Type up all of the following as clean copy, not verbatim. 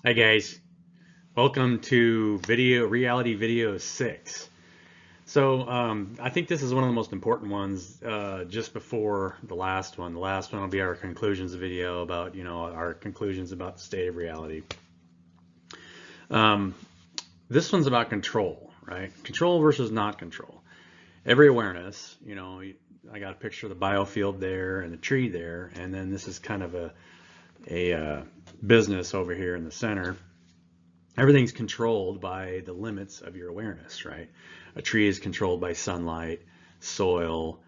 Hi guys, welcome to reality video 6. I think this is one of the most important ones just before the last one. The last one will be our conclusions video about, our conclusions about the state of reality. Um, this one's about control, right? Control versus not control. Every awareness, I got a picture of the biofield there and the tree there, and then this is kind of a business over here in the center. Everything's controlled by the limits of your awareness, right? A tree is controlled by sunlight, soil,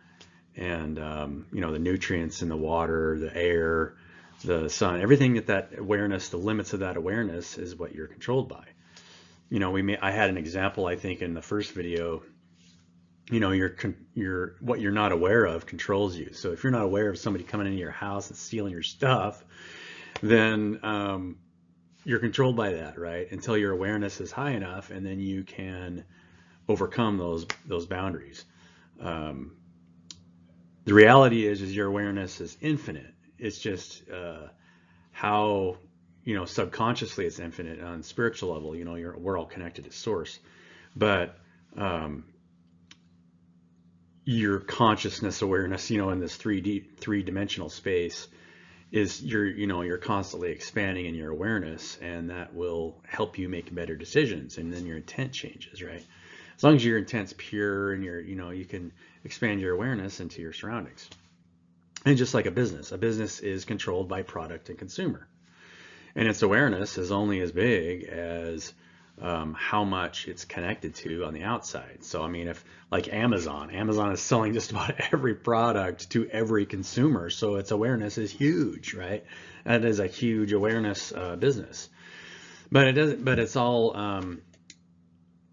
and the nutrients in the water, the air, the sun. Everything that awareness, the limits of that awareness, is what you're controlled by. I had an example, I think, in the first video. What you're not aware of controls you. So if you're not aware of somebody coming into your house and stealing your stuff, then you're controlled by that, right? Until your awareness is high enough, and then you can overcome those boundaries. Um, the reality is your awareness is infinite. It's just how subconsciously it's infinite. On spiritual level, we're all connected to source, but your consciousness awareness, in this three-dimensional space, is you're constantly expanding in your awareness, and that will help you make better decisions, and then your intent changes, right? As long as your intent's pure and you can expand your awareness into your surroundings. And just like a business is controlled by product and consumer, and its awareness is only as big as how much it's connected to on the outside. So I mean, if like Amazon is selling just about every product to every consumer, so its awareness is huge, right? That is a huge awareness business, but it doesn't. But it's all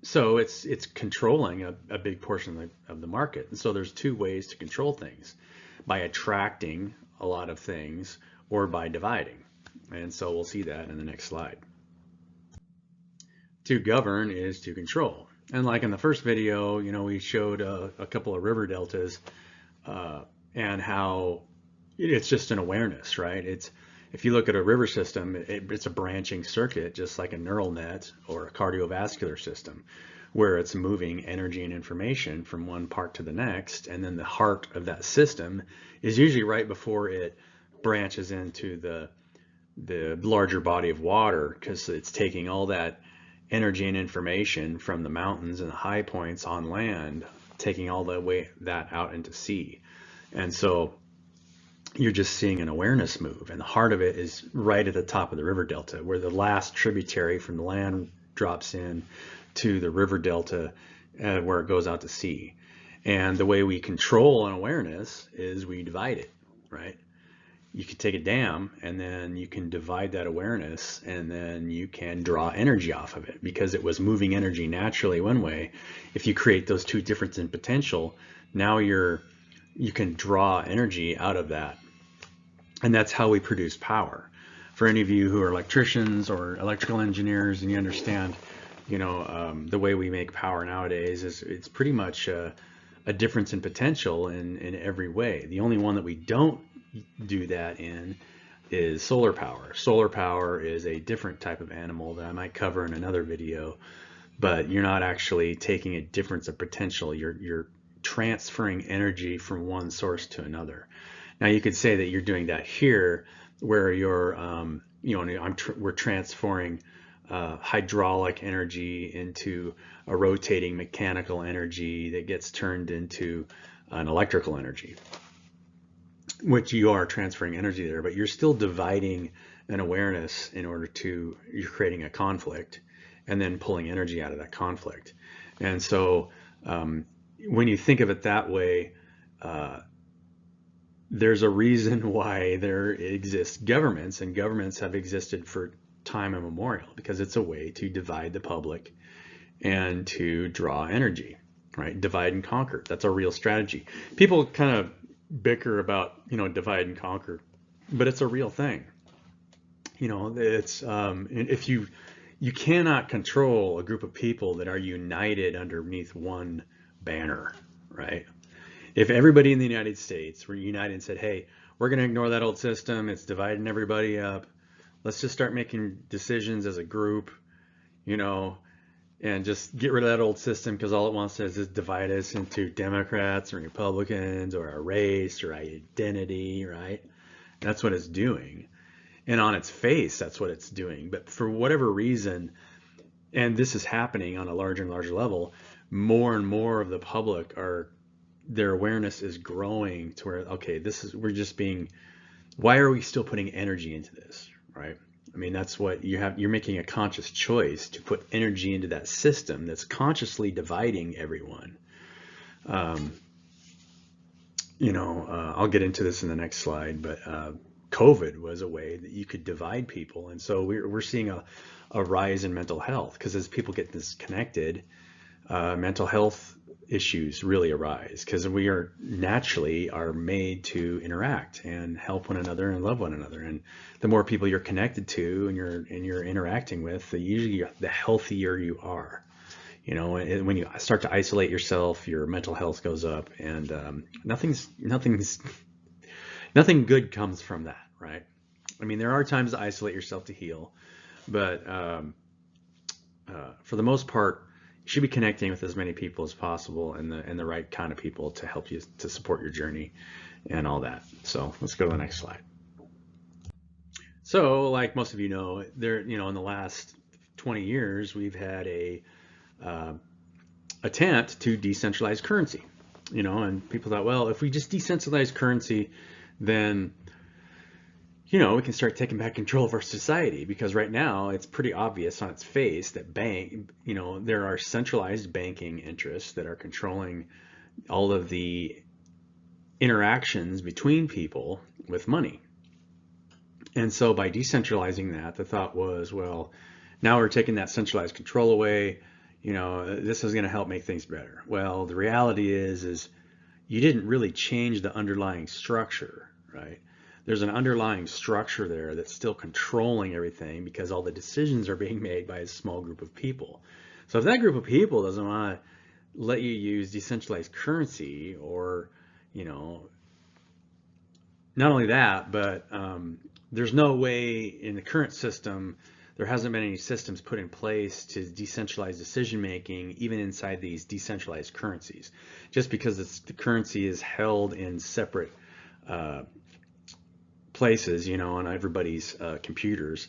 so it's controlling a big portion of the market. And so there's two ways to control things: by attracting a lot of things or by dividing. And so we'll see that in the next slide. To govern is to control. And like in the first video, we showed a couple of river deltas and how it's just an awareness, right? If you look at a river system, it's a branching circuit, just like a neural net or a cardiovascular system, where it's moving energy and information from one part to the next. And then the heart of that system is usually right before it branches into the larger body of water, because it's taking all that energy and information from the mountains and the high points on land, taking all the way that out into sea. And so you're just seeing an awareness move, and the heart of it is right at the top of the river delta, where the last tributary from the land drops in to the river delta, where it goes out to sea. And the way we control an awareness is we divide it, right? You can take a dam and then you can divide that awareness, and then you can draw energy off of it because it was moving energy naturally one way. If you create those two differences in potential, now you can draw energy out of that. And that's how we produce power. For any of you who are electricians or electrical engineers and you understand, the way we make power nowadays is it's pretty much a difference in potential in every way. The only one that we don't do that in is solar power. Solar power is a different type of animal that I might cover in another video, but you're not actually taking a difference of potential. You're transferring energy from one source to another. Now you could say that you're doing that here, where you're, we're transferring hydraulic energy into a rotating mechanical energy that gets turned into an electrical energy, which you are transferring energy there, but you're still dividing an awareness in order to, you're creating a conflict and then pulling energy out of that conflict. And so when you think of it that way, there's a reason why there exists governments, and governments have existed for time immemorial, because it's a way to divide the public and to draw energy, right? Divide and conquer. That's a real strategy. People kind of bicker about, divide and conquer, but it's a real thing. It's if you cannot control a group of people that are united underneath one banner, right? If everybody in the United States were united and said, hey, we're going to ignore that old system, it's dividing everybody up, let's just start making decisions as a group, you know, and just get rid of that old system, because all it wants to do is divide us into Democrats or Republicans or our race or identity, right? That's what it's doing. And on its face, that's what it's doing. But for whatever reason, and this is happening on a larger and larger level, more and more of the public their awareness is growing to where, okay, we're just being, why are we still putting energy into this, right? I mean, that's what you're making a conscious choice to put energy into that system that's consciously dividing everyone. I'll get into this in the next slide, but COVID was a way that you could divide people. And so we're seeing a rise in mental health, because as people get disconnected, mental health issues really arise, because we are naturally made to interact and help one another and love one another. And the more people you're connected to and you're interacting with, the healthier you are. When you start to isolate yourself, your mental health goes up, and nothing good comes from that, right? I mean, there are times to isolate yourself to heal, but for the most part, you should be connecting with as many people as possible, and the right kind of people to help you to support your journey and all that. So let's go to the next slide. So, like most of you know, in the last 20 years, we've had a attempt to decentralize currency. And people thought, well, if we just decentralize currency, then we can start taking back control of our society, because right now it's pretty obvious on its face that there are centralized banking interests that are controlling all of the interactions between people with money. And so by decentralizing that, the thought was, well, now we're taking that centralized control away, this is going to help make things better. Well, the reality is you didn't really change the underlying structure, right? There's an underlying structure there that's still controlling everything, because all the decisions are being made by a small group of people. So if that group of people doesn't want to let you use decentralized currency, or, not only that, but there's no way in the current system, there hasn't been any systems put in place to decentralize decision making, even inside these decentralized currencies. Just because the currency is held in separate places, on everybody's computers.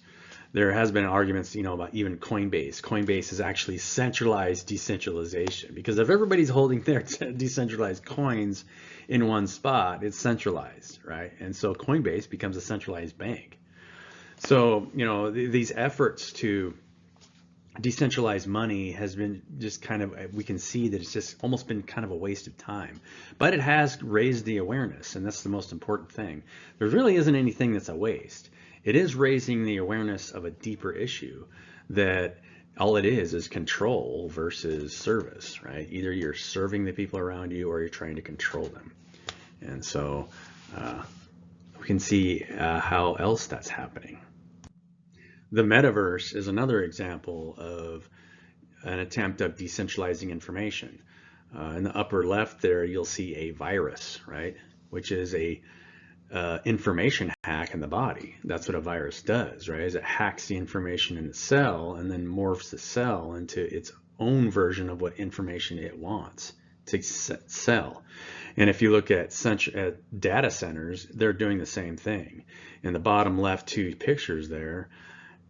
There has been arguments, about even Coinbase. Coinbase is actually centralized decentralization, because if everybody's holding their decentralized coins in one spot, it's centralized, right? And so Coinbase becomes a centralized bank. So, these efforts to decentralized money has been just kind of, we can see that it's just almost been kind of a waste of time, but it has raised the awareness, and that's the most important thing. There really isn't anything that's a waste. It is raising the awareness of a deeper issue, that all it is control versus service, right? Either you're serving the people around you or you're trying to control them. And so we can see how else that's happening. The metaverse is another example of an attempt of decentralizing information. In the upper left there, you'll see a virus, right? Which is a information hack in the body. That's what a virus does, right? Is it hacks the information in the cell and then morphs the cell into its own version of what information it wants to sell. And if you look at data centers, they're doing the same thing. In the bottom left two pictures there,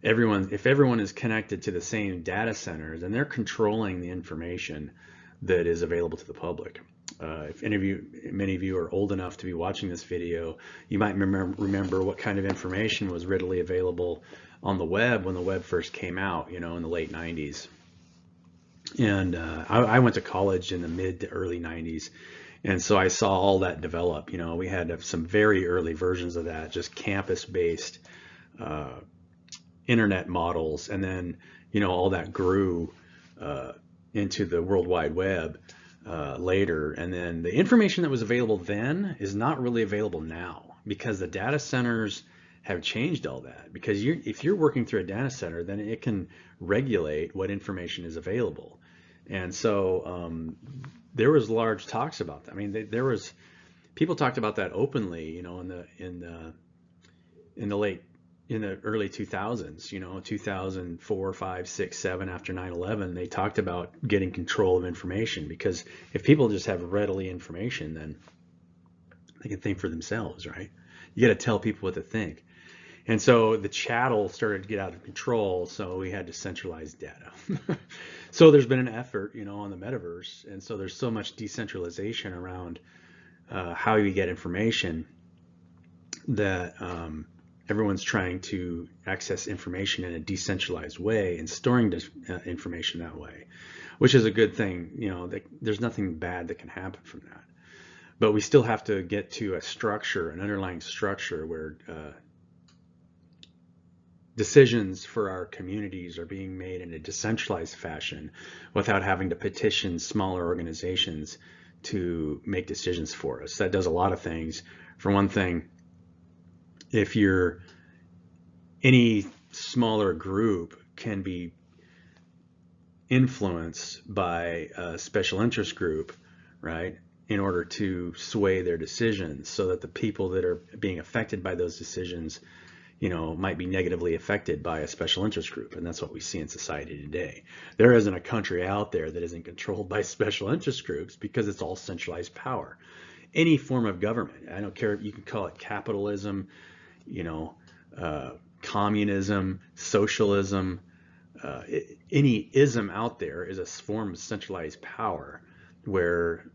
if everyone is connected to the same data center, then they're controlling the information that is available to the public. If many of you are old enough to be watching this video, you might remember what kind of information was readily available on the web when the web first came out, in the late 90s. And I went to college in the mid to early 90s. And so I saw all that develop. We had some very early versions of that, just campus-based internet models, and then all that grew into the World Wide Web later. And then the information that was available then is not really available now, because the data centers have changed all that. Because if you're working through a data center, then it can regulate what information is available. And so there was large talks about that. I mean, people talked about that openly, in the late in the early 2000s, 2004, 5, 6, 7, after 9/11, they talked about getting control of information, because if people just have readily information, then they can think for themselves, right? You got to tell people what to think. And so the chattel started to get out of control, so we had to centralize data. So there's been an effort, on the metaverse, and so there's so much decentralization around how you get information that everyone's trying to access information in a decentralized way and storing information that way, which is a good thing. There's nothing bad that can happen from that. But we still have to get to a structure, an underlying structure where decisions for our communities are being made in a decentralized fashion without having to petition smaller organizations to make decisions for us. That does a lot of things. For one thing, if you're any smaller group can be influenced by a special interest group, right, in order to sway their decisions, so that the people that are being affected by those decisions might be negatively affected by a special interest group. And that's what we see in society today. There isn't a country out there that isn't controlled by special interest groups, because it's all centralized power. Any form of government, I don't care if you can call it capitalism, communism, socialism, any ism out there is a form of centralized power where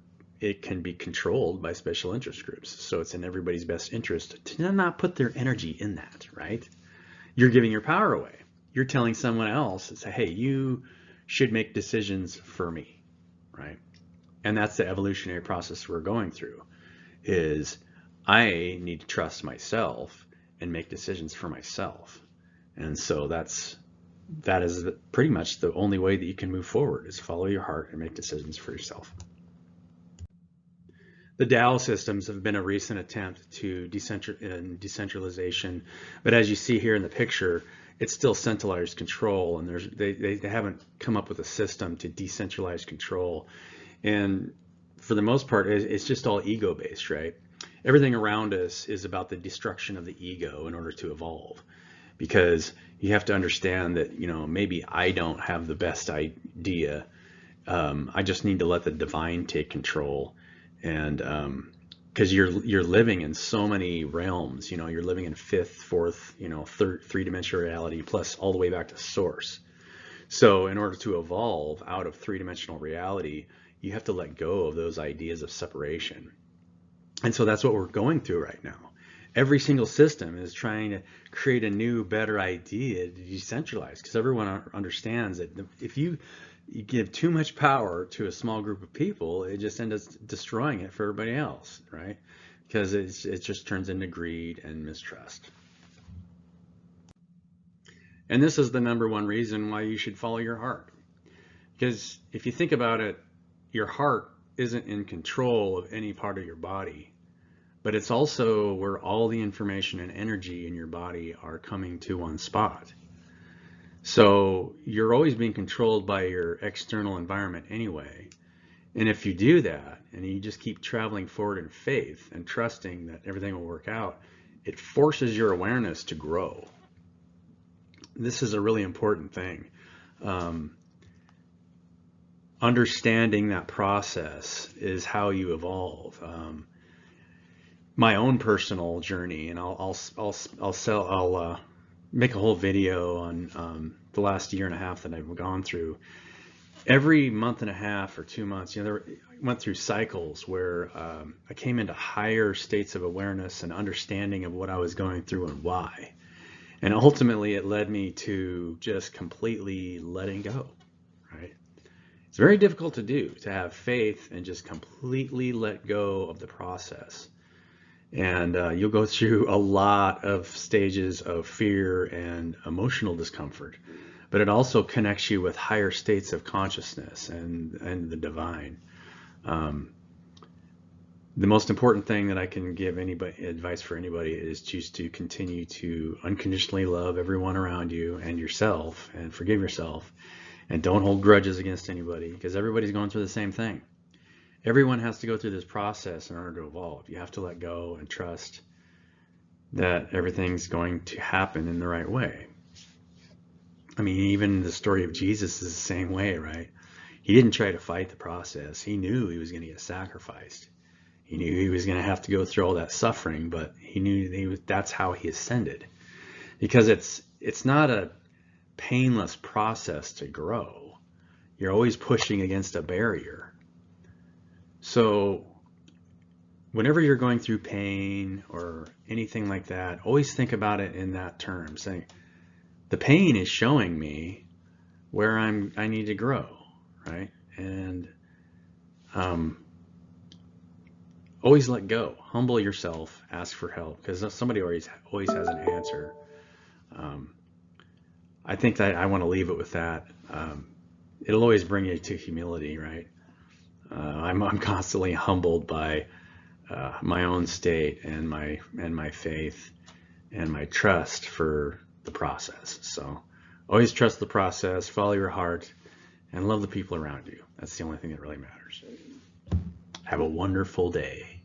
it can be controlled by special interest groups. So it's in everybody's best interest to not put their energy in that, right? You're giving your power away. You're telling someone else, say, hey, you should make decisions for me, right? And that's the evolutionary process we're going through, is I need to trust myself and make decisions for myself. And so that is pretty much the only way that you can move forward, is follow your heart and make decisions for yourself. The DAO systems have been a recent attempt to decentralization, but as you see here in the picture, it's still centralized control, and they haven't come up with a system to decentralize control. And for the most part, it's just all ego-based, right? Everything around us is about the destruction of the ego in order to evolve, because you have to understand that maybe I don't have the best idea. I just need to let the divine take control. And because you're living in so many realms, you're living in fifth, fourth, third, three-dimensional reality, plus all the way back to source. So in order to evolve out of three-dimensional reality, you have to let go of those ideas of separation. And so that's what we're going through right now. Every single system is trying to create a new, better idea to decentralize, because everyone understands that if you give too much power to a small group of people, it just ends up destroying it for everybody else, right? Because it just turns into greed and mistrust. And this is the number one reason why you should follow your heart. Because if you think about it, your heart isn't in control of any part of your body, but it's also where all the information and energy in your body are coming to one spot. So you're always being controlled by your external environment anyway. And if you do that, and you just keep traveling forward in faith and trusting that everything will work out, it forces your awareness to grow. This is a really important thing. Understanding that process is how you evolve. My own personal journey, and I'll make a whole video on the last year and a half that I've gone through. Every month and a half or 2 months, I went through cycles where I came into higher states of awareness and understanding of what I was going through and why. And ultimately, it led me to just completely letting go, right? It's very difficult to do, to have faith and just completely let go of the process. And you'll go through a lot of stages of fear and emotional discomfort, but it also connects you with higher states of consciousness and the divine. The most important thing that I can give advice for anybody is just to continue to unconditionally love everyone around you and yourself, and forgive yourself, and don't hold grudges against anybody, because everybody's going through the same thing. Everyone has to go through this process in order to evolve. You have to let go and trust that everything's going to happen in the right way. I mean, even the story of Jesus is the same way, right? He didn't try to fight the process. He knew he was going to get sacrificed. He knew he was going to have to go through all that suffering, but he knew that's how he ascended. Because it's not a painless process to grow. You're always pushing against a barrier. So whenever you're going through pain or anything like that, always think about it in that term, saying the pain is showing me where I need to grow, right? And always let go, humble yourself, ask for help, because somebody always has an answer. I think that I want to leave it with that. It'll always bring you to humility, right? I'm constantly humbled by my own state and my faith and my trust for the process. So always trust the process, follow your heart, and love the people around you. That's the only thing that really matters. Have a wonderful day.